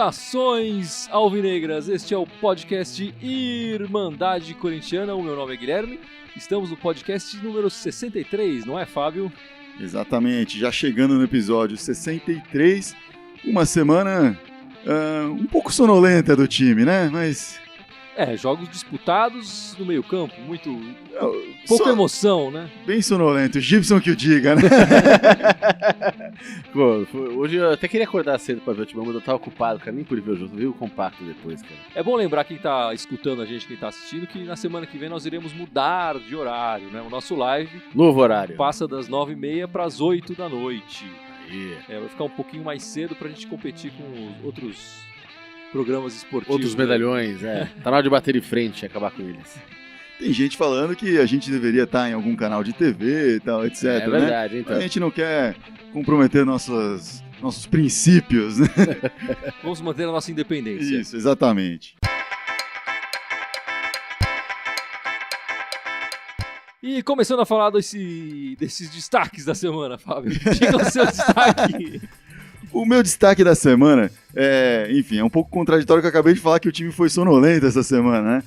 Saudações alvinegras, este é o podcast Irmandade Corintiana, o meu nome é Guilherme, estamos no podcast número 63, não é, Fábio? Exatamente, já chegando no episódio 63, uma semana um pouco sonolenta do time, né, mas... jogos disputados no meio campo, pouca emoção, né? Bem sonolento, Gibson que o diga, né? Pô, hoje eu até queria acordar cedo pra ver o time, mas eu tava ocupado, cara, nem pude ver o jogo, vi o compacto depois, cara. É bom lembrar quem tá escutando a gente, quem tá assistindo, que na semana que vem nós iremos mudar de horário, né? O nosso live... Novo horário. Passa das 9h30 para as 8 da noite. Aí. Vai ficar um pouquinho mais cedo pra gente competir com os outros... programas esportivos. Outros medalhões, Tá na hora de bater de frente e acabar com eles. Tem gente falando que a gente deveria estar em algum canal de TV e tal, etc. É verdade, né? então. A gente não quer comprometer nossos princípios, né? Vamos manter a nossa independência. Isso, exatamente. E começando a falar desses destaques da semana, Fábio. Diga o seu destaque. O meu destaque da semana é um pouco contraditório que eu acabei de falar que o time foi sonolento essa semana, né?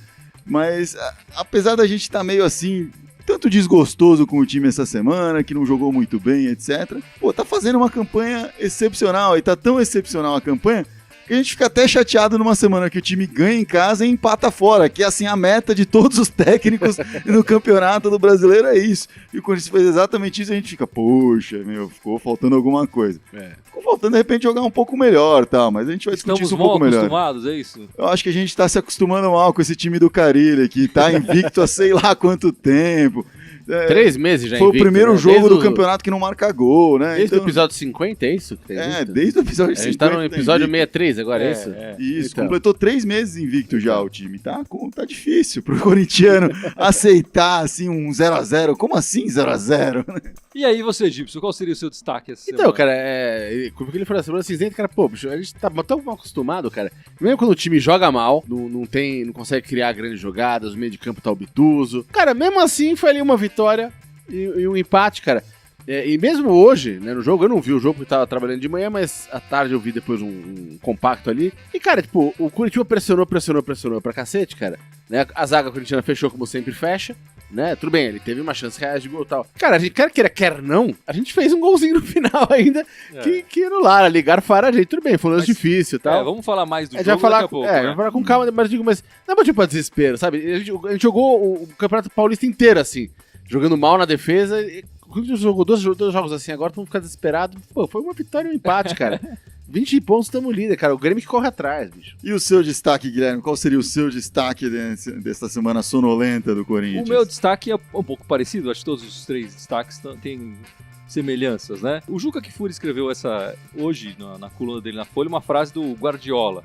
Mas apesar da gente estar meio assim, tanto desgostoso com o time essa semana, que não jogou muito bem, etc. Tá fazendo uma campanha excepcional e tá tão excepcional a campanha que a gente fica até chateado numa semana que o time ganha em casa e empata fora, que é assim a meta de todos os técnicos no campeonato do brasileiro é isso. E quando a gente fez exatamente isso, a gente fica, poxa, ficou faltando alguma coisa. Ficou faltando, de repente, jogar um pouco melhor, tal, mas a gente vai discutir isso um pouco melhor. Estamos mal acostumados, é isso? Eu acho que a gente tá se acostumando mal com esse time do Carilli, que tá invicto há sei lá quanto tempo. 3 meses já foi invicto, o primeiro né? jogo do campeonato que não marca gol, né? Desde o episódio 50, é isso? Desde o episódio 50. A gente tá no episódio 63 agora, é isso? Isso, então. Completou 3 meses invicto já o time. Tá difícil pro corintiano aceitar assim um 0x0. Como assim 0x0? E aí você, Gibson, qual seria o seu destaque essa semana? Então, cara, como ele falou, a semana cinzenta, cara, bicho, a gente tá tão mal acostumado, cara. Mesmo quando o time joga mal, não consegue criar grandes jogadas, o meio de campo tá obtuso. Cara, mesmo assim, foi ali uma vitória e um empate, cara. E mesmo hoje, né, no jogo, eu não vi o jogo porque tava trabalhando de manhã, mas à tarde eu vi depois um compacto ali. E, cara, tipo, o Curitiba pressionou pra cacete, cara. Né? A zaga corintiana fechou como sempre fecha, né? Tudo bem, ele teve uma chance reais de gol e tal. Cara, a gente quer não, a gente fez um golzinho no final ainda, que anularam ali, garfaram a gente. Tudo bem, foi um lance difícil e tal. Vamos falar mais do jogo daqui a pouco. Vai falar com calma, mas não é motivo pra desespero, sabe? A gente jogou o Campeonato Paulista inteiro, assim, jogando mal na defesa. Quando a gente jogou dois jogos assim agora, vamos ficar desesperados. Pô, foi uma vitória e um empate, cara. 20 pontos, estamos líder, cara. O Grêmio que corre atrás, bicho. E o seu destaque, Guilherme? Qual seria o seu destaque dessa semana sonolenta do Corinthians? O meu destaque é um pouco parecido. Acho que todos os 3 destaques têm semelhanças, né? O Juca Kfouri escreveu hoje, na coluna dele na Folha, uma frase do Guardiola,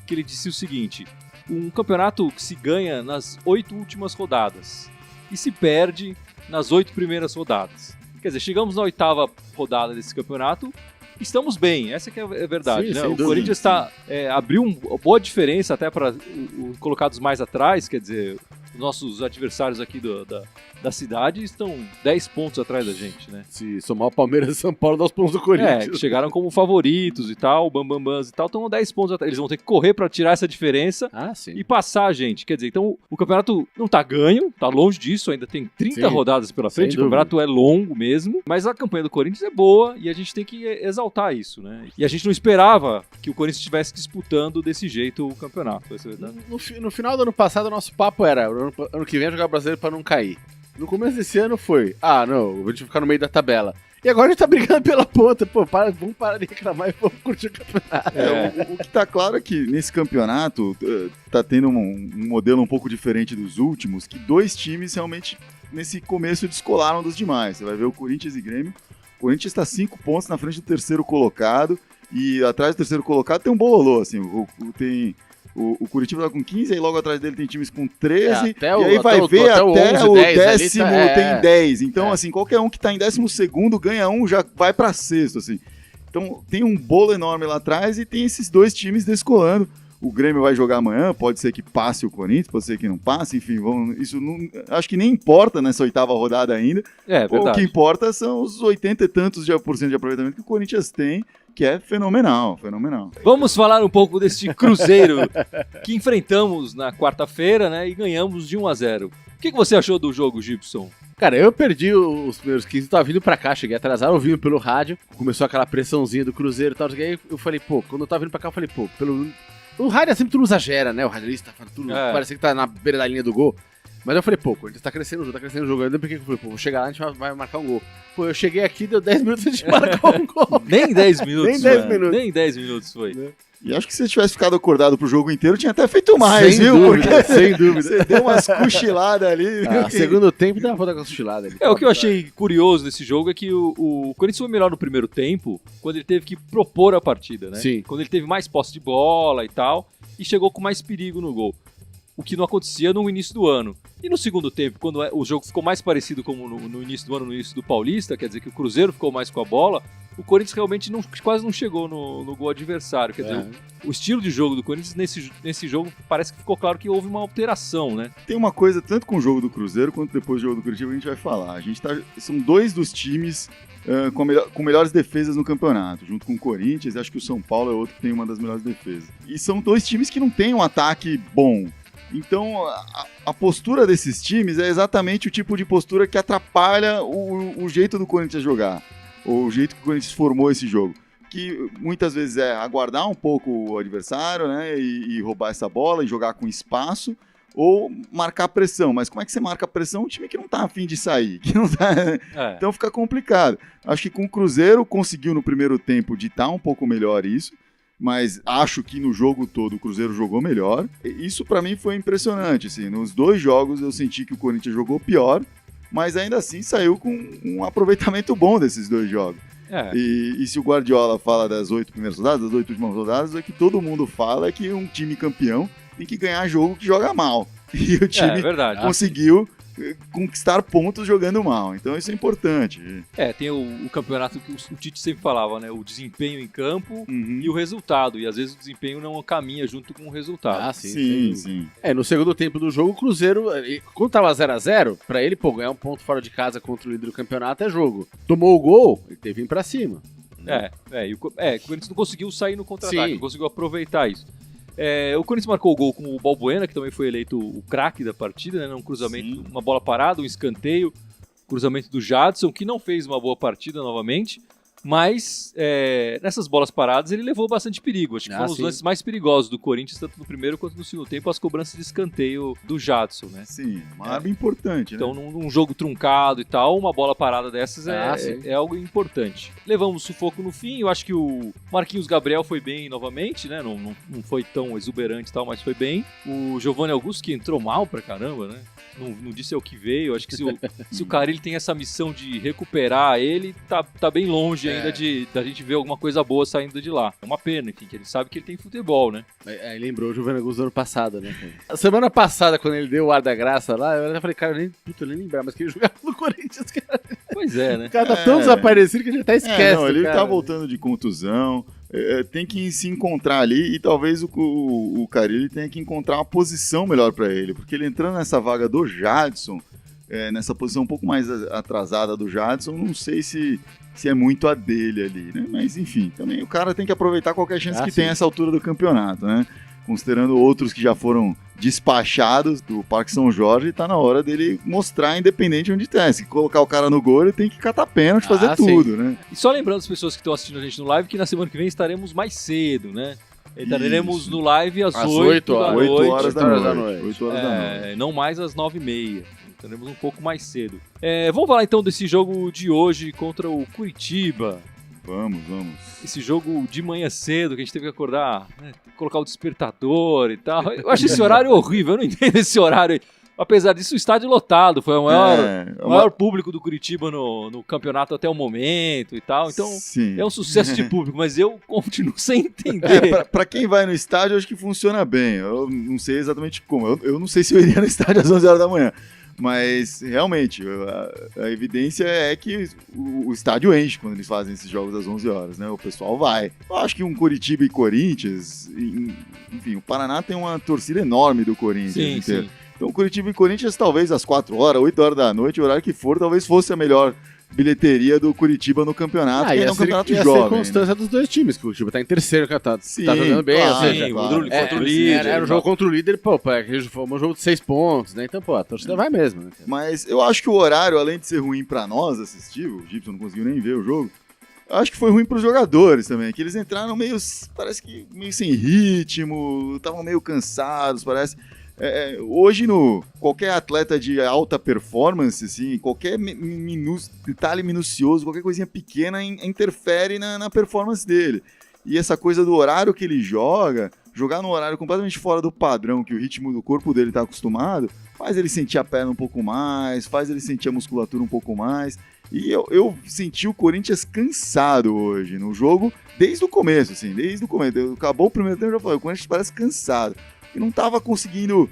que ele disse o seguinte: um campeonato que se ganha nas 8 últimas rodadas e se perde nas 8 primeiras rodadas. Quer dizer, chegamos na 8ª rodada desse campeonato, estamos bem, essa que é a verdade, né? O Corinthians abriu uma boa diferença até para os colocados mais atrás, quer dizer, os nossos adversários aqui da cidade estão 10 pontos atrás da gente, né? Se somar o Palmeiras e São Paulo, dá os pontos do Corinthians. Que chegaram como favoritos e tal, bambambãs e tal, estão 10 pontos atrás. Eles vão ter que correr para tirar essa diferença e passar a gente. Quer dizer, então o campeonato não tá ganho, tá longe disso, ainda tem 30 rodadas pela frente, o campeonato é longo mesmo, mas a campanha do Corinthians é boa e a gente tem que exaltar isso, né? E a gente não esperava que o Corinthians estivesse disputando desse jeito o campeonato. No final do ano passado, o nosso papo era, ano que vem jogar brasileiro para não cair. No começo desse ano foi, não, a gente vai ficar no meio da tabela. E agora a gente tá brigando pela ponta. Pô, vamos parar de reclamar e vamos curtir o campeonato. O que tá claro é que nesse campeonato tá tendo um modelo um pouco diferente dos últimos, que 2 times realmente nesse começo descolaram dos demais. Você vai ver o Corinthians e Grêmio. O Corinthians está 5 pontos na frente do terceiro colocado e atrás do terceiro colocado tem um bololô, assim, o Curitiba tá com 15, aí logo atrás dele tem times com 13, e aí vai ver até o 10º tem 10. Então, assim, qualquer um que tá em 12º ganha um, já vai pra sexto, assim. Então, tem um bolo enorme lá atrás e tem esses 2 times descolando. O Grêmio vai jogar amanhã, pode ser que passe o Corinthians, pode ser que não passe, enfim, isso não, acho que nem importa nessa 8ª rodada ainda. Verdade. O que importa são os 80 e tantos % de aproveitamento que o Corinthians tem, que é fenomenal, fenomenal. Vamos falar um pouco deste Cruzeiro que enfrentamos na quarta-feira, né? E ganhamos de 1-0. O que você achou do jogo, Gibson? Cara, eu perdi os primeiros 15, tava vindo pra cá, cheguei atrasado, ouvindo pelo rádio, começou aquela pressãozinha do Cruzeiro e tal, aí eu falei, pô, quando eu tava vindo pra cá, eu falei, pô, o rádio é sempre tudo exagera, né, o radialista tá falando tudo, parece que tá na beira da linha do gol, mas eu falei, pô, o Corinthians tá crescendo o jogo, eu lembro que eu falei, pô, vou chegar lá, a gente vai marcar um gol. Pô, eu cheguei aqui, deu 10 minutos, a gente marcou um gol. Nem 10 minutos. Nem 10 minutos. Nem 10 minutos foi. E acho que se você tivesse ficado acordado pro jogo inteiro, tinha até feito mais, sem viu? Dúvida, porque sem dúvida. Você deu umas cochiladas ali. Segundo tempo, dá uma cochilada ali. O que eu achei curioso desse jogo é que o Corinthians foi melhor no primeiro tempo, quando ele teve que propor a partida, né? Sim. Quando ele teve mais posse de bola e tal, e chegou com mais perigo no gol. O que não acontecia no início do ano. E no segundo tempo, quando o jogo ficou mais parecido como no início do ano, no início do Paulista, quer dizer que o Cruzeiro ficou mais com a bola, o Corinthians realmente quase não chegou no gol adversário. Quer dizer, o estilo de jogo do Corinthians nesse jogo parece que ficou claro que houve uma alteração, né? Tem uma coisa, tanto com o jogo do Cruzeiro quanto depois do jogo do Curitiba, que a gente vai falar. São dois dos times com melhores defesas no campeonato, junto com o Corinthians, acho que o São Paulo é outro que tem uma das melhores defesas. E são dois times que não têm um ataque bom. Então, a postura desses times é exatamente o tipo de postura que atrapalha o jeito do Corinthians jogar, ou o jeito que o Corinthians formou esse jogo, que muitas vezes é aguardar um pouco o adversário, né, e roubar essa bola e jogar com espaço, ou marcar pressão. Mas como é que você marca pressão? Um time que não tá a fim de sair, que não tá... Então fica complicado. Acho que com o Cruzeiro conseguiu no primeiro tempo ditar um pouco melhor isso, mas acho que no jogo todo o Cruzeiro jogou melhor. Isso pra mim foi impressionante, assim, nos dois jogos eu senti que o Corinthians jogou pior, mas ainda assim saiu com um aproveitamento bom desses dois jogos. E se o Guardiola fala das 8 primeiras rodadas, das 8 últimas rodadas, o que todo mundo fala é que um time campeão tem que ganhar jogo que joga mal. E o time conseguiu conquistar pontos jogando mal. Então isso é importante. Tem o campeonato que o Tite sempre falava, né? O desempenho em campo e o resultado. E às vezes o desempenho não caminha junto com o resultado. Sim. No segundo tempo do jogo, o Cruzeiro, quando tava 0-0, pra ele, ganhar um ponto fora de casa contra o líder do campeonato é jogo. Tomou o gol, ele teve que ir pra cima. O Corinthians não conseguiu sair no contra-ataque, não conseguiu aproveitar isso. O Corinthians marcou o gol com o Balbuena, que também foi eleito o craque da partida, né? Um cruzamento, uma bola parada, um escanteio, cruzamento do Jadson, que não fez uma boa partida novamente, mas nessas bolas paradas ele levou bastante perigo. Acho que foram os lances mais perigosos do Corinthians, tanto no primeiro quanto no segundo tempo, as cobranças de escanteio do Jadson, né? Sim, uma arma importante, né? Então, num jogo truncado e tal, uma bola parada dessas é algo importante. Levamos sufoco no fim, eu acho que o Marquinhos Gabriel foi bem novamente, né? Não foi tão exuberante e tal, mas foi bem. O Giovanni Augusto, que entrou mal pra caramba, né? Não disse o que veio. Acho que se o Carille tem essa missão de recuperar ele, tá bem longe ainda da gente ver alguma coisa boa saindo de lá. É uma pena, enfim, que ele sabe que ele tem futebol, né? Aí lembrou o Giovanni Augusto do ano passado, né? A semana passada, quando ele deu o ar da graça lá, eu falei, cara, eu nem lembrava, mas que ele jogava no Corinthians, cara. Pois é, né? O cara tá tão desaparecido que a gente até esquece. Ele tá voltando de contusão. Tem que se encontrar ali e talvez o Carille tenha que encontrar uma posição melhor para ele, porque ele entrando nessa vaga do Jadson, nessa posição um pouco mais atrasada do Jadson, não sei se é muito a dele ali, né? Mas enfim, também o cara tem que aproveitar qualquer chance que tem nessa altura do campeonato, né? Considerando outros que já foram despachados do Parque São Jorge, tá na hora dele mostrar, independente onde tá. Se colocar o cara no gol, ele tem que catar pênalti, fazer tudo, né? E só lembrando as pessoas que estão assistindo a gente no live que na semana que vem estaremos mais cedo, né? Estaremos no live às 8 horas da noite. 8 horas da noite. Não mais às 9h30. Estaremos um pouco mais cedo. Vamos falar então desse jogo de hoje contra o Curitiba. Vamos. Esse jogo de manhã cedo, que a gente teve que acordar, né, colocar o despertador e tal. Eu acho esse horário horrível, eu não entendo esse horário aí. Apesar disso, o estádio lotado, foi o maior público do Curitiba no campeonato até o momento e tal. Então, é um sucesso de público, mas eu continuo sem entender. Pra quem vai no estádio, eu acho que funciona bem. Eu não sei exatamente como. Eu não sei se eu iria no estádio às 11 horas da manhã. Mas, realmente, a evidência é que o estádio enche quando eles fazem esses jogos às 11 horas, né? O pessoal vai. Eu acho que um Curitiba e Corinthians, enfim, o Paraná tem uma torcida enorme do Corinthians inteiro. Então, Curitiba e Corinthians, talvez às 4 horas, 8 horas da noite, o horário que for, talvez fosse a melhor bilheteria do Curitiba no campeonato, que é um campeonato ia jovem. ser constância dos dois times, que o Curitiba tá em terceiro, tá Sim, jogando bem, claro, ou seja, claro. contra o líder. Era um jogo contra o líder, pô, foi um jogo de 6 pontos, né? Então, pô, a torcida vai mesmo, né? Mas eu acho que o horário, além de ser ruim pra nós assistir, o Gibson não conseguiu nem ver o jogo, eu acho que foi ruim pros jogadores também, que eles entraram meio, parece que meio sem ritmo, estavam meio cansados, parece. Hoje, qualquer atleta de alta performance, assim, qualquer detalhe minucioso, qualquer coisinha pequena interfere na performance dele. E essa coisa do horário que ele jogar num horário completamente fora do padrão que o ritmo do corpo dele está acostumado, faz ele sentir a perna um pouco mais, faz ele sentir a musculatura um pouco mais. E eu senti o Corinthians cansado hoje no jogo, desde o começo, assim, Acabou o primeiro tempo, eu já falei, o Corinthians parece cansado. E não estava conseguindo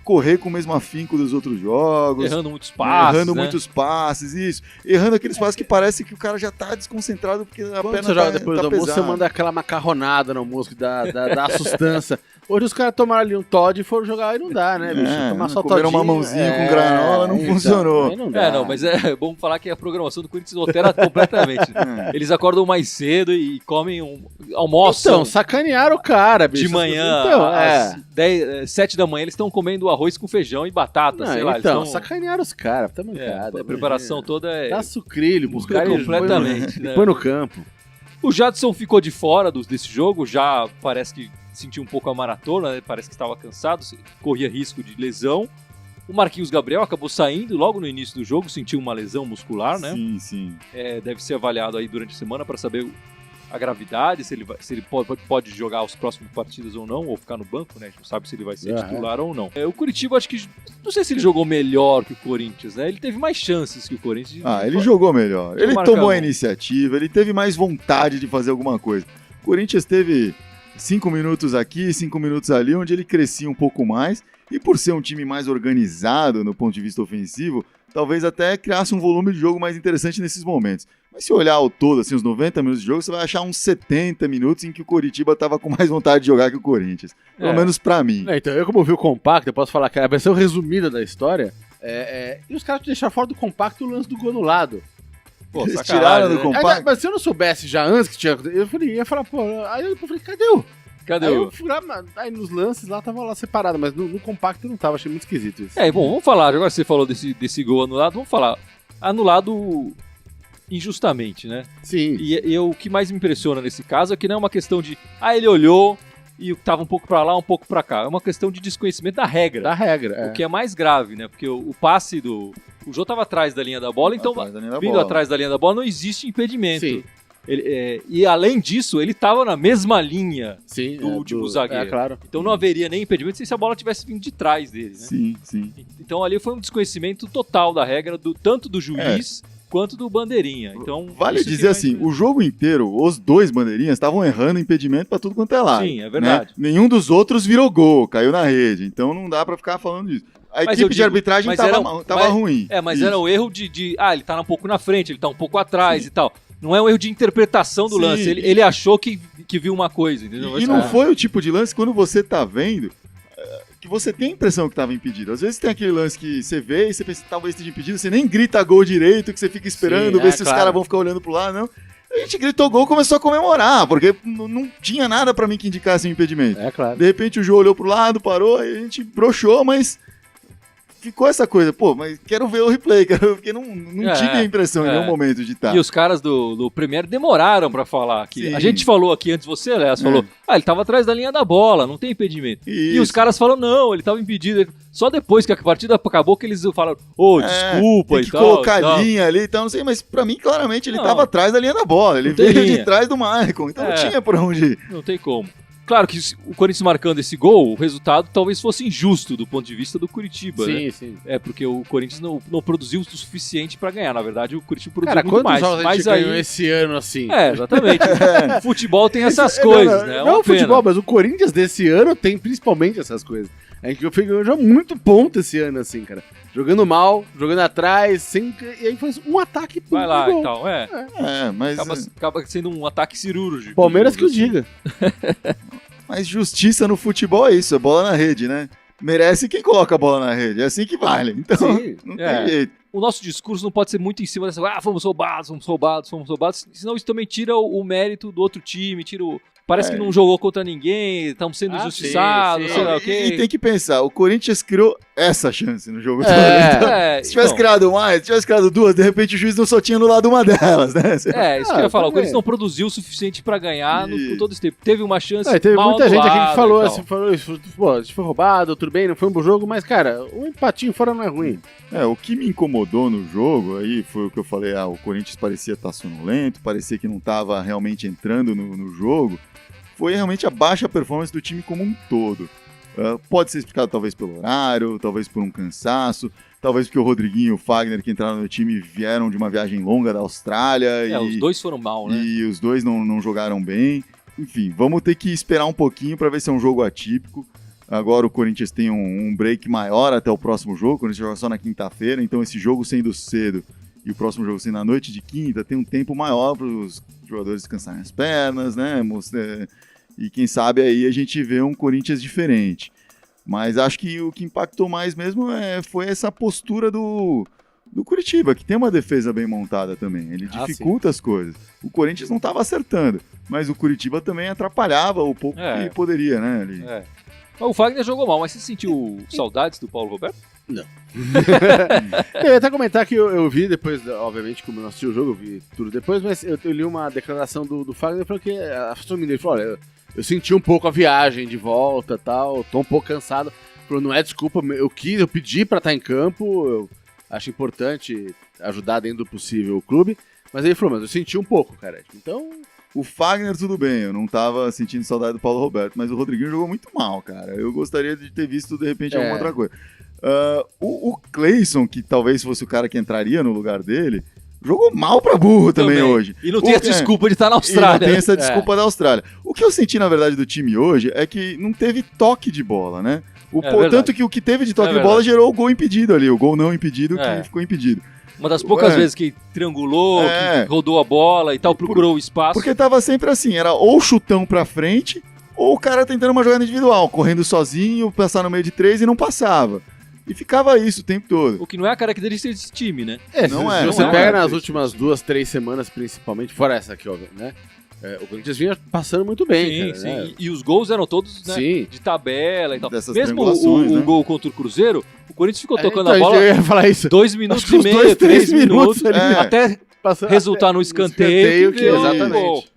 correr com o mesmo afinco dos outros jogos. Errando muitos passes, Errando muitos passes, isso. Errando aqueles passes que parece que o cara já tá desconcentrado porque a Quando perna você joga depois do almoço, pesada. você manda aquela macarronada no almoço que dá sustância. Hoje os caras tomaram ali um Todd e foram jogar e não dá, né, bicho? Tomar só comeram todinho, uma mãozinha com granola, não funcionou. aí não dá. Não, mas é bom falar que a programação do Corinthians altera completamente. Eles acordam mais cedo e comem almoçam. Então, sacanearam o cara, bicho. De manhã, Então, às 7 da manhã, eles estão comendo arroz com feijão e batata, Não, sei lá. então, eles tão... sacanearam os caras, tá mancada. A preparação toda é... Dá sucrilho pros caras. completamente, né? Põe no campo. O Jadson ficou de fora desse jogo, já parece que sentiu um pouco a maratona, né? Parece que estava cansado, corria risco de lesão. O Marquinhos Gabriel acabou saindo logo no início do jogo, sentiu uma lesão muscular, né? Sim. Deve ser avaliado aí durante a semana para saber a gravidade, se ele pode jogar os próximos partidos ou não, ou ficar no banco, né? A gente não sabe se ele vai ser titular ou não. O Curitiba, acho que, não sei se ele jogou melhor que o Corinthians, né? Ele teve mais chances que o Corinthians. Ele jogou melhor. Ele tomou a iniciativa, ele teve mais vontade de fazer alguma coisa. O Corinthians teve 5 minutos aqui, 5 minutos ali, onde ele crescia um pouco mais, e por ser um time mais organizado no ponto de vista ofensivo, talvez até criasse um volume de jogo mais interessante nesses momentos. Mas se olhar ao todo, assim, os 90 minutos de jogo, você vai achar uns 70 minutos em que o Coritiba estava com mais vontade de jogar que o Corinthians. Pelo menos pra mim. Então, eu como vi o compacto, eu posso falar que a versão resumida da história, e os caras deixaram fora do compacto o lance do gol no lado. Pô, eles tiraram do compacto. Mas se eu não soubesse já antes que tinha... ia falar, pô... Aí eu falei, cadê o... Cadê aí o... eu fui lá, aí nos lances lá tava lá separado, mas no compacto não tava, achei muito esquisito isso. Bom, vamos falar, agora que você falou desse gol anulado, vamos falar. Anulado injustamente, né? Sim. E o que mais me impressiona nesse caso é que não é uma questão de, ele olhou e tava um pouco pra lá, um pouco pra cá. É uma questão de desconhecimento da regra. Da regra, O que é mais grave, né? Porque o passe do... O Jô tava atrás da linha da bola, então vindo atrás da linha da bola não existe impedimento. Sim. E além disso, ele tava na mesma linha do último zagueiro. Claro. Então não haveria nem impedimento se a bola tivesse vindo de trás dele, né? Sim. Então ali foi um desconhecimento total da regra, tanto do juiz quanto do bandeirinha. Então, vale dizer assim, o jogo inteiro, os dois bandeirinhas estavam errando impedimento pra tudo quanto é lado. Sim, é verdade. Né? Nenhum dos outros virou gol, caiu na rede. Então não dá pra ficar falando disso. A equipe de arbitragem tava ruim. Mas era o erro ele tá um pouco na frente, ele tá um pouco atrás e tal. Não é um erro de interpretação do lance. Ele achou que viu uma coisa, entendeu? E não foi o tipo de lance, quando você tá vendo, que você tem a impressão que estava impedido. Às vezes tem aquele lance que você vê e você pensa que talvez esteja impedido, você nem grita gol direito, que você fica esperando, ver se os caras vão ficar olhando pro lado, não. A gente gritou gol e começou a comemorar, porque não tinha nada pra mim que indicasse um impedimento. Claro. De repente o Jô olhou pro lado, parou, e a gente broxou, mas ficou essa coisa, mas quero ver o replay, porque não tive a impressão em nenhum momento de estar. E os caras do Premier demoraram pra falar aqui. A gente falou aqui antes, você, Léo, falou, ele tava atrás da linha da bola, não tem impedimento. Isso. E os caras falaram, não, ele tava impedido. Só depois que a partida acabou que eles falaram, desculpa tem e que tal. Colocar a linha ali e tal, não sei, mas pra mim, claramente, ele tava atrás da linha da bola. Ele veio de trás do Maicon, então não tinha por onde ir. Não tem como. Claro que o Corinthians marcando esse gol, o resultado talvez fosse injusto do ponto de vista do Curitiba, né? Sim. Porque o Corinthians não produziu o suficiente pra ganhar. Na verdade, o Curitiba produziu muito mais. Cara, quantos jogos a gente ganhou esse ano assim? Exatamente. O futebol tem essas coisas, né? Não o futebol, mas o Corinthians desse ano tem principalmente essas coisas. A gente ganhou muito ponto esse ano, assim, cara. Jogando mal, jogando atrás, e aí faz um ataque pro vai lá gol. e tal, mas... Acaba sendo um ataque cirúrgico. Palmeiras que o diga. Mas justiça no futebol é isso, é bola na rede, né? merece quem coloca a bola na rede. É assim que vale. Então, Sim, não tem jeito. O nosso discurso não pode ser muito em cima dessa, fomos roubados, senão isso também tira o mérito do outro time, parece que não jogou contra ninguém, estamos sendo injustiçados, sim. sei lá o quê. E tem que pensar, o Corinthians criou essa chance no jogo todo. Então, se tivesse criado mais, se tivesse criado duas, de repente o juiz não só tinha anulado uma delas, né? Isso que eu ia falar, o Corinthians não produziu o suficiente pra ganhar por todo esse tempo. Teve uma chance teve mal muita gente aqui que falou anulada e tal. falou isso, pô, a gente foi roubado, tudo bem, não foi um bom jogo, mas, cara, um empatinho fora não é ruim. O que me incomodou no jogo aí foi o que eu falei, o Corinthians parecia estar sonolento, parecia que não estava realmente entrando no jogo, foi realmente a baixa performance do time como um todo. Pode ser explicado talvez pelo horário, talvez por um cansaço, talvez porque o Rodriguinho e o Fagner que entraram no time vieram de uma viagem longa da Austrália. Os dois foram mal, né? E os dois não jogaram bem. Enfim, vamos ter que esperar um pouquinho para ver se é um jogo atípico. Agora o Corinthians tem um break maior até o próximo jogo, o Corinthians joga só na quinta-feira, então esse jogo sendo cedo e o próximo jogo sendo na noite de quinta, tem um tempo maior para os jogadores descansarem as pernas, né? E quem sabe aí a gente vê um Corinthians diferente. Mas acho que o que impactou mais mesmo foi essa postura do Curitiba, que tem uma defesa bem montada também. Ele dificulta as coisas. O Corinthians não estava acertando, mas o Curitiba também atrapalhava o pouco que poderia, né? O Fagner jogou mal, mas você sentiu saudades do Paulo Roberto? Não. Eu ia até comentar que eu vi depois, obviamente, como eu não assisti o jogo, eu vi tudo depois, mas eu li uma declaração do Fagner falando que a família dele falou, olha, eu senti um pouco a viagem de volta e tal, tô um pouco cansado. Falou, não é desculpa, eu pedi pra estar em campo, eu acho importante ajudar dentro do possível o clube, mas ele falou, mas eu senti um pouco, cara. Então... O Fagner, tudo bem, eu não tava sentindo saudade do Paulo Roberto, mas o Rodriguinho jogou muito mal, cara. Eu gostaria de ter visto, de repente, alguma outra coisa. O Cleison, que talvez fosse o cara que entraria no lugar dele, jogou mal pra burro também hoje. E não tem a desculpa de estar na Austrália. E não tem essa desculpa da Austrália. O que eu senti, na verdade, do time hoje é que não teve toque de bola, né? Tanto que o que teve de toque de bola gerou o gol impedido ali, o gol não impedido que ficou impedido. Uma das poucas vezes que triangulou, que rodou a bola e tal, procurou o espaço. Porque tava sempre assim, era ou chutão pra frente, ou o cara tentando uma jogada individual, correndo sozinho, passar no meio de três e não passava. E ficava isso o tempo todo. O que não é a característica desse time, né? Se você pega nas últimas 2-3 semanas, principalmente, fora essa aqui, ó, né? O Corinthians vinha passando muito bem, cara, né? E os gols eram todos, né, de tabela e tal. Dessas mesmo o gol contra o Cruzeiro, o Corinthians ficou tocando a bola eu ia falar isso. 2 minutos e meio, 3 minutos, até resultar no escanteio. Exatamente.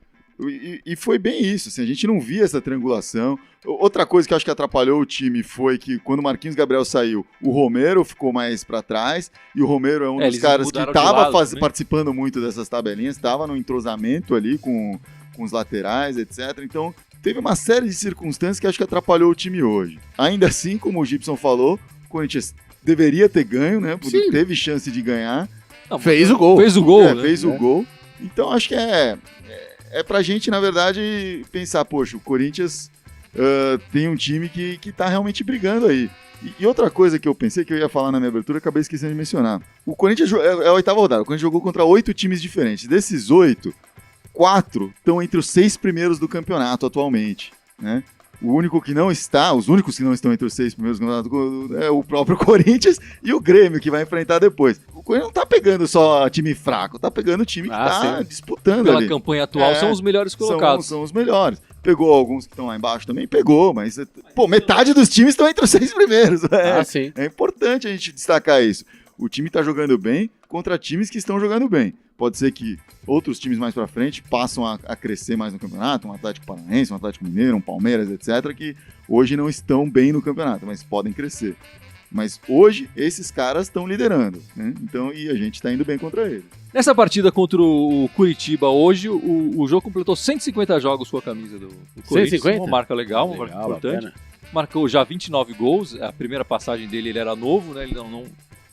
E foi bem isso, assim, a gente não via essa triangulação. Outra coisa que eu acho que atrapalhou o time foi que quando o Marquinhos Gabriel saiu, o Romero ficou mais pra trás, e o Romero é um dos caras que estava participando muito dessas tabelinhas, estava no entrosamento ali com os laterais, etc. Então teve uma série de circunstâncias que acho que atrapalhou o time hoje. Ainda assim, como o Gibson falou, o Corinthians deveria ter ganho, né? Porque teve chance de ganhar. Fez o gol. Fez o gol, né? Fez o gol. Então acho que é pra gente, na verdade, pensar, poxa, o Corinthians tem um time que tá realmente brigando aí. E outra coisa que eu pensei que eu ia falar na minha abertura, acabei esquecendo de mencionar. O Corinthians é a 8ª rodada, o Corinthians jogou contra 8 times diferentes. Desses 8, 4 estão entre os 6 primeiros do campeonato atualmente, né? O único que não está, os únicos que não estão entre os 6 primeiros do campeonato é o próprio Corinthians e o Grêmio, que vai enfrentar depois. O Corinthians não tá pegando só time fraco, tá pegando time que tá disputando pela ali. campanha atual, são os melhores colocados. São os melhores. Pegou alguns que estão lá embaixo também? Pegou, mas metade dos times estão entre os 6 primeiros. É importante a gente destacar isso. O time tá jogando bem contra times que estão jogando bem. Pode ser que outros times mais pra frente passam a crescer mais no campeonato, um Atlético Paranaense, um Atlético Mineiro, um Palmeiras, etc., que hoje não estão bem no campeonato, mas podem crescer. Mas hoje, esses caras estão liderando, né? Então, e a gente tá indo bem contra eles. Nessa partida contra o Curitiba hoje, o jogo completou 150 jogos com a camisa do Corinthians. 150? Uma marca legal, uma marca importante. Bacana. Marcou já 29 gols, a primeira passagem dele ele era novo, né? Ele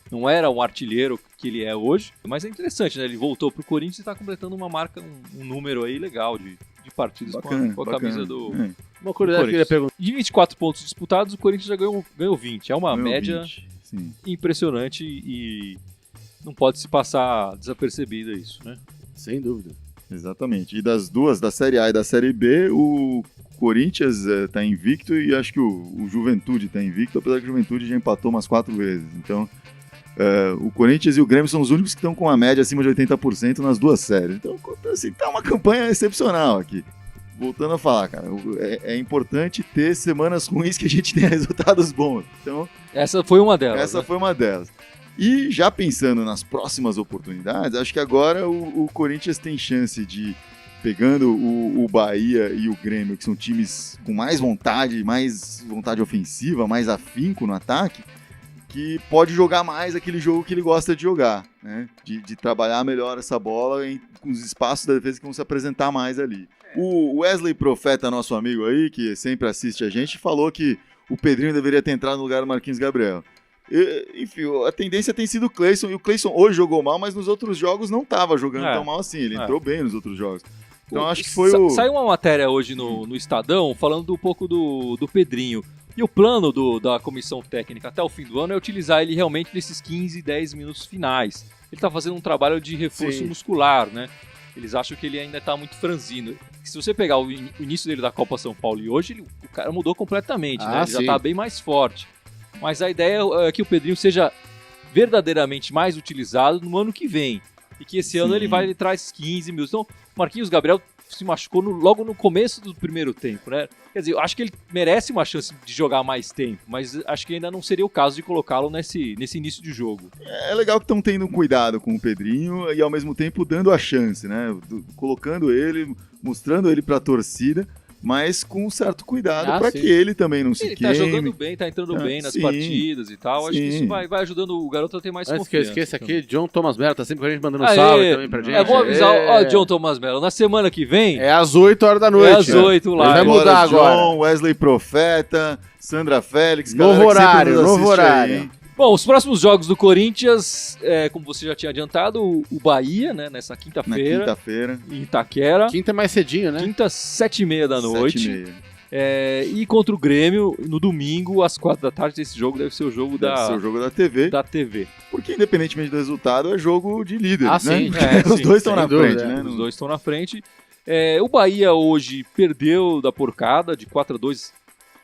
não era um artilheiro que ele é hoje, mas é interessante, né? Ele voltou pro Corinthians e está completando uma marca, um número aí legal de partidas com a camisa do... Uma curiosidade que eu queria perguntar. De 24 pontos disputados, o Corinthians já ganhou 20. É uma média 20, impressionante e não pode se passar desapercebida isso, né? Sem dúvida. Exatamente. E das duas, da Série A e da Série B, o Corinthians tá invicto e acho que o Juventude tá invicto, apesar que o Juventude já empatou umas 4 vezes. Então, o Corinthians e o Grêmio são os únicos que estão com a média acima de 80% nas duas séries. Então, assim, tá uma campanha excepcional aqui. Voltando a falar, cara, é importante ter semanas ruins que a gente tenha resultados bons. Então, essa foi uma delas. essa foi uma delas. E já pensando nas próximas oportunidades, acho que agora o Corinthians tem chance de, pegando o Bahia e o Grêmio, que são times com mais vontade ofensiva, mais afinco no ataque, que pode jogar mais aquele jogo que ele gosta de jogar, né? De trabalhar melhor essa bola com os espaços da defesa que vão se apresentar mais ali. O Wesley Profeta, nosso amigo aí, que sempre assiste a gente, falou que o Pedrinho deveria ter entrado no lugar do Marquinhos Gabriel. Enfim, a tendência tem sido o Cleison, e o Cleison hoje jogou mal, mas nos outros jogos não estava jogando tão mal assim, ele entrou bem nos outros jogos. Então acho que foi Saiu uma matéria hoje no Estadão falando um pouco do Pedrinho. E o plano da comissão técnica até o fim do ano é utilizar ele realmente nesses 15, 10 minutos finais. Ele está fazendo um trabalho de reforço muscular, né? Eles acham que ele ainda está muito franzino. Se você pegar o início dele da Copa São Paulo e hoje, o cara mudou completamente, né? Ele já está bem mais forte. Mas a ideia é que o Pedrinho seja verdadeiramente mais utilizado no ano que vem. E que esse ano ele traz 15 minutos. Então, o Marquinhos Gabriel se machucou logo no começo do primeiro tempo, né? Quer dizer, eu acho que ele merece uma chance de jogar mais tempo, mas acho que ainda não seria o caso de colocá-lo nesse início de jogo. É legal que estão tendo um cuidado com o Pedrinho e ao mesmo tempo dando a chance, né? Colocando ele, mostrando ele pra torcida, mas com um certo cuidado para que ele também não se queime. Ele tá jogando bem, tá entrando bem nas partidas e tal. Acho que isso vai ajudando o garoto a ter mais confiança. Que eu esqueço aqui, John Thomas Mello tá sempre com a gente mandando salve também pra gente. É bom avisar, John Thomas Mello, na semana que vem... É às 8 horas da noite. É às 8 lá. Vai mudar agora. John, Wesley Profeta, Sandra Félix... Novo horário. Aí. Bom, os próximos jogos do Corinthians, como você já tinha adiantado, o Bahia, né, nessa quinta-feira. Na quinta-feira. Em Itaquera. Quinta é mais cedinho, né? Quinta, 7h30 da noite. 7h30. E contra o Grêmio, no domingo, às 4 da tarde, esse jogo deve ser o jogo da TV. Da TV. Porque, independentemente do resultado, é jogo de líder, né? Sim. Os dois estão na frente, né? Os dois estão na frente. O Bahia hoje perdeu da porcada de 4-2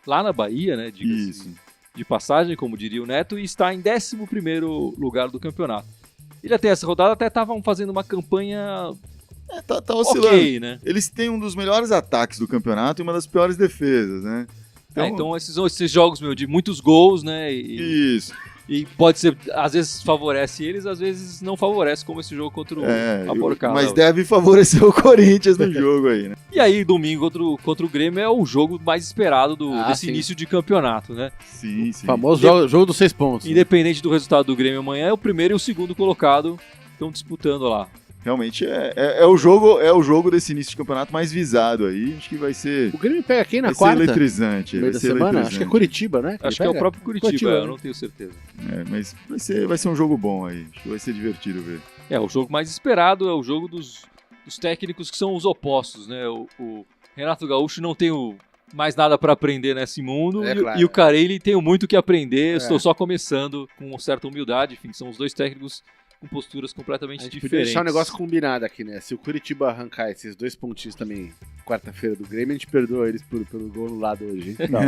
lá na Bahia, né? Isso. De passagem, como diria o Neto, e está em 11º lugar do campeonato. Ele até essa rodada até estavam fazendo uma campanha tá oscilando. Ok, né? Eles têm um dos melhores ataques do campeonato e uma das piores defesas, né? Então esses jogos, de muitos gols, né? Isso. E pode ser, às vezes favorece eles, às vezes não favorece, como esse jogo contra a porcada. Mas deve favorecer o Corinthians no jogo aí, né? E aí, domingo contra o Grêmio é o jogo mais esperado desse início de campeonato, né? Sim. O famoso jogo dos 6 pontos. Independente do resultado do Grêmio amanhã, o primeiro e o segundo colocado estão disputando lá. Realmente é o jogo desse início de campeonato mais visado aí. Acho que vai ser. O Grêmio pega quem na vai quarta? Ser eletrizante. No meio da semana? Acho que é Curitiba, né? Acho que é o próprio Curitiba, eu não tenho certeza. Mas vai ser um jogo bom aí. Acho que vai ser divertido ver. O jogo mais esperado é o jogo dos técnicos que são os opostos, né? O Renato Gaúcho não tem mais nada para aprender nesse mundo e o Carelli tem muito que aprender. Eu estou só começando com certa humildade. Enfim, são os dois técnicos com posturas completamente diferentes. Podia deixar um negócio combinado aqui, né? Se o Curitiba arrancar esses 2 pontinhos também quarta-feira do Grêmio, a gente perdoa eles pelo gol no lado hoje. Não.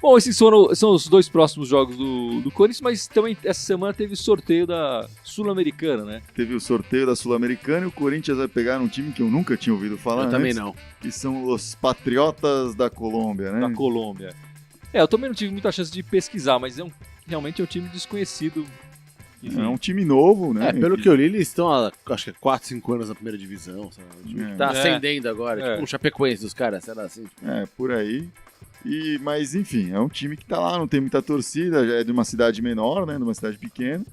Bom, esses são os 2 próximos jogos do Corinthians, mas também essa semana teve o sorteio da Sul-Americana, né? Teve o sorteio da Sul-Americana e o Corinthians vai pegar um time que eu nunca tinha ouvido falar antes. Também não. Que são os Patriotas da Colômbia, né? Da Colômbia. Eu também não tive muita chance de pesquisar, mas realmente é um time desconhecido. Enfim. É um time novo, né? Pelo que eu li, eles estão há, acho que 4, 5 anos na primeira divisão. Sabe? O time tá ascendendo agora, tipo um Chapecoense dos caras, sei lá assim. Por aí. Mas, enfim, é um time que tá lá, não tem muita torcida, já é de uma cidade menor, né? De uma cidade pequena.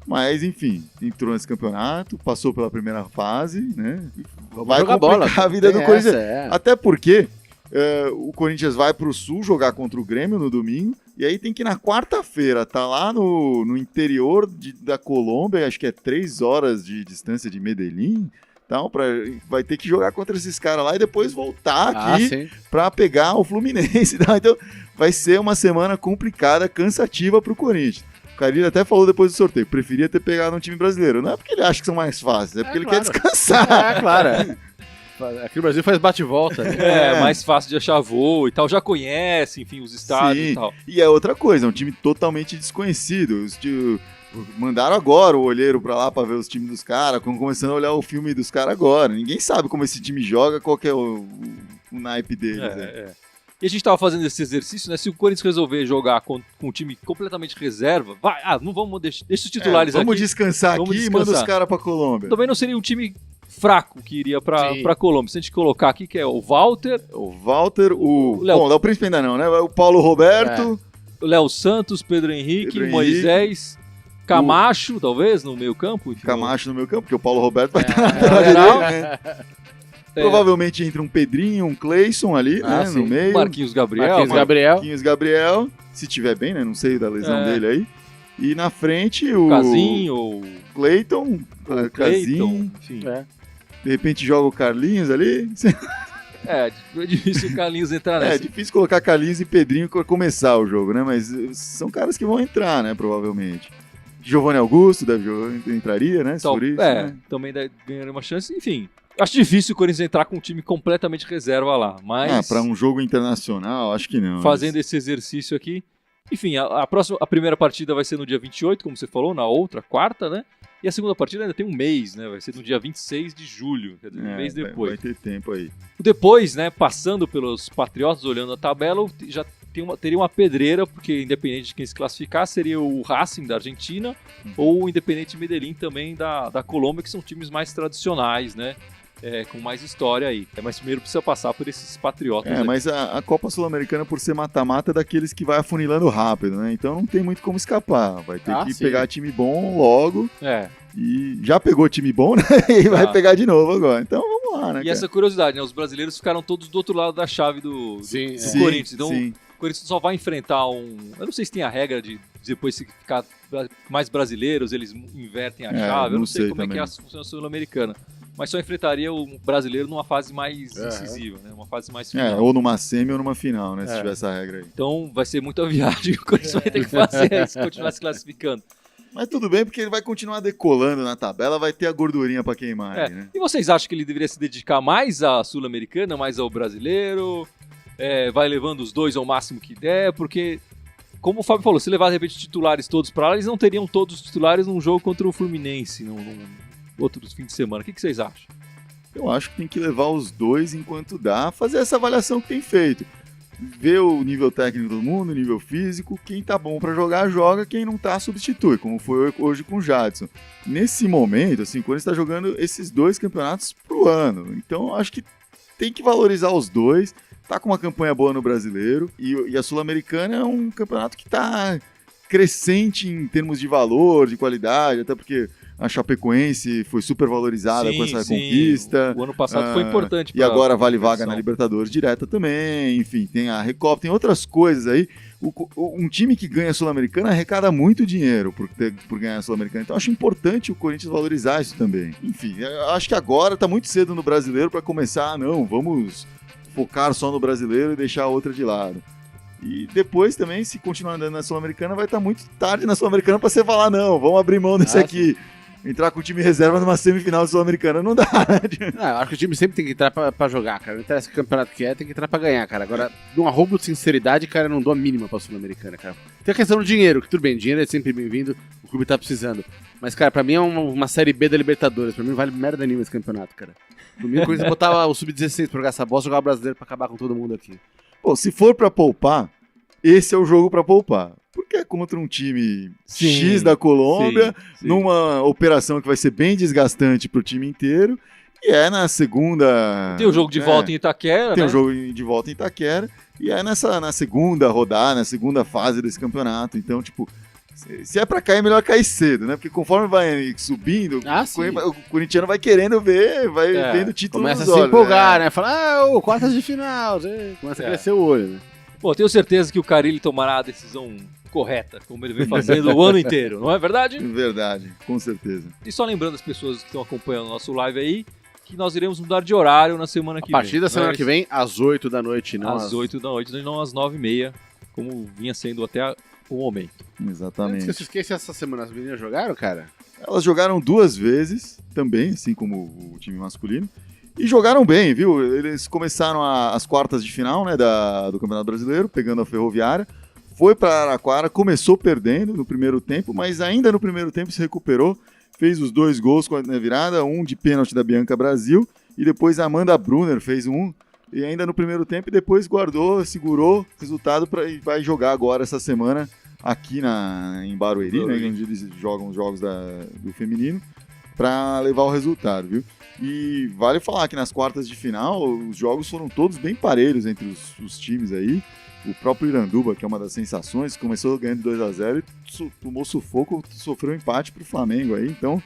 Mas, enfim, entrou nesse campeonato, passou pela primeira fase, né? Vai complicar a vida do Corinthians. Até porque o Corinthians vai pro Sul jogar contra o Grêmio no domingo, e aí tem que ir na quarta-feira, tá lá no interior da Colômbia, acho que é 3 horas de distância de Medellín. Então, vai ter que jogar contra esses caras lá e depois voltar aqui para pegar o Fluminense. Tá? Então, vai ser uma semana complicada, cansativa pro Corinthians. O Carille até falou depois do sorteio, preferia ter pegado um time brasileiro. Não é porque ele acha que são mais fáceis, é porque ele quer descansar. Claro. Aqui no Brasil faz bate-volta. Né? É, mais fácil de achar voo e tal. Já conhece, enfim, os estádios Sim. e tal. E é outra coisa, é um time totalmente desconhecido. Mandaram agora o olheiro pra lá pra ver os times dos caras, começando a olhar o filme dos caras agora. Ninguém sabe como esse time joga, qual que é o naipe deles. E a gente tava fazendo esse exercício, né? Se o Corinthians resolver jogar com um time completamente reserva, não vamos deixa os titulares vamos aqui. descansar Vamos aqui descansar. e manda os caras pra Colômbia. Também não seria um time fraco que iria pra Colômbia. Se a gente colocar aqui, que é o Walter, O Walter, o Léo. Bom, o Príncipe ainda não, né? O Paulo Roberto, o Léo Santos, Pedro Henrique, Pedro Moisés, Camacho, talvez, no meio campo. Enfim, Camacho no meu campo, porque o Paulo Roberto vai estar na lateral. direita, né? Provavelmente entra um Pedrinho, um Cleison ali, né, sim. no meio. Marquinhos Gabriel. Marquinhos Gabriel, se tiver bem, né? Não sei da lesão dele aí. E na frente o Casinho, ou Cleiton, Cleiton, Casinho. enfim. De repente joga o Carlinhos ali. É difícil o Carlinhos entrar É nessa. difícil colocar Carlinhos e Pedrinho pra começar o jogo, né? Mas são caras que vão entrar, né? Provavelmente. Giovanni Augusto entraria, né? Então, Por isso, é, né? também ganharia uma chance. Enfim, acho difícil o Corinthians entrar com um time completamente reserva lá. Mas Pra um jogo internacional, acho que não. fazendo esse exercício aqui. Enfim, a primeira partida vai ser no dia 28, como você falou, na outra, quarta, né? E a segunda partida ainda tem um mês, né? Vai ser no dia 26 de julho, quer dizer, um mês depois. Vai ter tempo aí. Depois, né, passando pelos Patriotas, olhando a tabela, já teria uma pedreira, porque independente de quem se classificar, seria o Racing da Argentina ou o Independente Medellín também da Colômbia, que são times mais tradicionais, né? Com mais história aí. Mas primeiro precisa passar por esses Patriotas. Mas a Copa Sul-Americana, por ser mata-mata, é daqueles que vai afunilando rápido, né? Então não tem muito como escapar. Vai ter que pegar time bom logo. E já pegou time bom, né? E vai pegar de novo agora. Então vamos lá, né? E essa curiosidade, né? Os brasileiros ficaram todos do outro lado da chave do Corinthians. Então o Corinthians só vai enfrentar um... Eu não sei se tem a regra de depois se ficar mais brasileiros, eles invertem a chave. Eu não sei como é que funciona a Sul-Americana. Mas só enfrentaria o brasileiro numa fase mais decisiva, né? Uma fase mais final. Ou numa semi ou numa final, né? Se tiver essa regra aí. Então vai ser muita viagem que o Corinthians vai ter que fazer se continuar se classificando. Mas tudo bem, porque ele vai continuar decolando na tabela, vai ter a gordurinha pra queimar aí, né? E vocês acham que ele deveria se dedicar mais à Sul-Americana, mais ao brasileiro? Vai levando os dois ao máximo que der? Porque, como o Fábio falou, se levar de repente titulares todos pra lá, eles não teriam todos os titulares num jogo contra o Fluminense, num outros fim de semana. O que vocês acham? Eu acho que tem que levar os dois enquanto dá, fazer essa avaliação que tem feito. Ver o nível técnico do mundo, o nível físico, quem tá bom pra jogar, joga, quem não tá, substitui, como foi hoje com o Jadson. Nesse momento, assim, o Corinthians tá jogando esses dois campeonatos pro ano. Então, eu acho que tem que valorizar os dois, tá com uma campanha boa no Brasileiro, e a Sul-Americana é um campeonato que tá crescente em termos de valor, de qualidade, até porque a Chapecoense foi super valorizada com essa conquista. O ano passado foi importante. E agora vale vaga na Libertadores direta também. Enfim, tem a Recopa, tem outras coisas aí. Um time que ganha a Sul-Americana arrecada muito dinheiro por ganhar a Sul-Americana. Então acho importante o Corinthians valorizar isso também. Enfim, acho que agora tá muito cedo no Brasileiro para começar. Não, vamos focar só no Brasileiro e deixar a outra de lado. E depois também, se continuar andando na Sul-Americana, vai estar muito tarde na Sul-Americana para você falar, não, vamos abrir mão desse aqui. Entrar com o time reserva numa semifinal sul-americana não dá. Eu acho que o time sempre tem que entrar pra jogar, cara. Não interessa que campeonato que tem que entrar pra ganhar, cara. Agora, num arrobo de sinceridade, cara, eu não dou a mínima pra sul-americana, cara. Tem a questão do dinheiro, que tudo bem, dinheiro é sempre bem-vindo, o clube tá precisando. Mas, cara, pra mim é uma série B da Libertadores. Pra mim não vale merda nenhuma esse campeonato, cara. No mínimo, Corinthians botava o Sub-16 pra jogar essa bosta e jogar o brasileiro pra acabar com todo mundo aqui. Pô, se for pra poupar, esse é o jogo pra poupar. Porque é contra um time X da Colômbia, numa operação que vai ser bem desgastante pro time inteiro, e é na segunda... Tem o jogo de volta em Itaquera, Tem o jogo de volta em Itaquera, e é na segunda rodada, na segunda fase desse campeonato. Então, tipo, se é pra cair, é melhor cair cedo, né? Porque conforme vai subindo, o corintiano vai querendo ver, vai vendo o título começa nos a se olhos, empolgar, né? Fala, quartas de final, começa a crescer o olho, né? Bom, tenho certeza que o Carille tomará a decisão correta, como ele vem fazendo o ano inteiro, não é verdade? Verdade, com certeza. E só lembrando as pessoas que estão acompanhando o nosso live aí, que nós iremos mudar de horário na semana que vem. A partir da semana que vem, às 8 da noite, não às 8 da noite, não às 9h30, como vinha sendo até o momento. Exatamente. Você esquece essa semana, as meninas jogaram, cara? Elas jogaram 2 vezes, também, assim como o time masculino. E jogaram bem, viu? Eles começaram as quartas de final, né, do Campeonato Brasileiro, pegando a Ferroviária. Foi para Araraquara, começou perdendo no primeiro tempo, mas ainda no primeiro tempo se recuperou. Fez os 2 gols na virada, um de pênalti da Bianca Brasil. E depois a Amanda Brunner fez um. E ainda no primeiro tempo, e depois guardou, segurou resultado e vai jogar agora essa semana aqui em Barueri, né, onde eles jogam os jogos do feminino, para levar o resultado, viu? E vale falar que nas quartas de final, os jogos foram todos bem parelhos entre os times aí. O próprio Iranduba, que é uma das sensações, começou ganhando 2-0 e tomou sufoco, sofreu empate pro Flamengo aí, então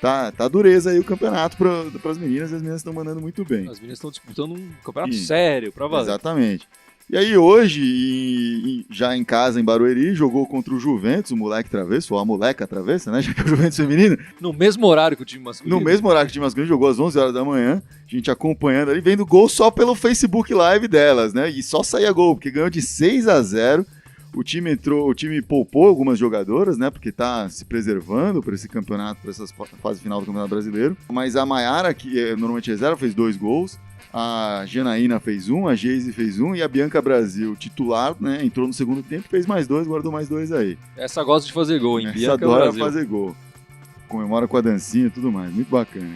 tá dureza aí o campeonato para as meninas, e as meninas estão mandando muito bem. As meninas estão disputando um campeonato sério, pra valer. Exatamente. E aí hoje, já em casa, em Barueri, jogou contra o Juventus, o moleque travesso, ou a moleca travessa, né, já que é o Juventus feminino. No mesmo horário que o time masculino. No mesmo horário que o time masculino, jogou às 11 horas da manhã, a gente acompanhando ali, vendo gol só pelo Facebook Live delas, né, e só saía gol, porque ganhou de 6-0. O time poupou algumas jogadoras, né, porque tá se preservando para esse campeonato, para essa fase final do Campeonato Brasileiro. Mas a Maiara, que normalmente é reserva, fez 2 gols. A Janaína fez 1, a Geise fez 1 e a Bianca Brasil, titular, né, entrou no segundo tempo, fez mais 2, guardou mais 2 aí. Essa gosta de fazer gol, hein? Essa Bianca adora Brasil. fazer gol. Comemora com a dancinha e tudo mais, muito bacana.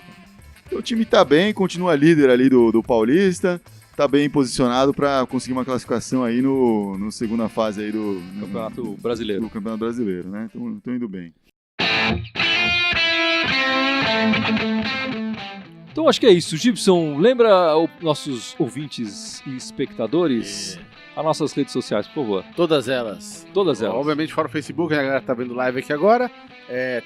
Então, o time tá bem, continua líder ali do Paulista, tá bem posicionado para conseguir uma classificação aí no segunda fase aí do Campeonato Brasileiro. Do Campeonato Brasileiro, né? Estão indo bem. Então acho que é isso. Gibson, lembra nossos ouvintes e espectadores as nossas redes sociais, por favor. Todas elas. Todas elas. Obviamente fora o Facebook, a galera tá vendo live aqui agora.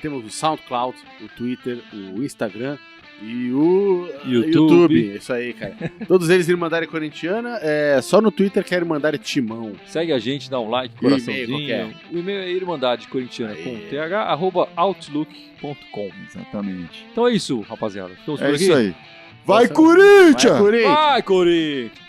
Temos o SoundCloud, o Twitter, o Instagram e o YouTube. Isso aí, cara. Todos eles Irmandade Corintiana. Só no Twitter que é Irmandade Timão. Segue a gente, dá um like, E o coraçãozinho. e-mail, O e-mail é irmandadecorintiana.th@outlook.com. Exatamente. Então é isso, rapaziada. Estamos por É aqui. isso aí. Vai, Corinthians! Vai, Corinthians! Vai, Corinthians!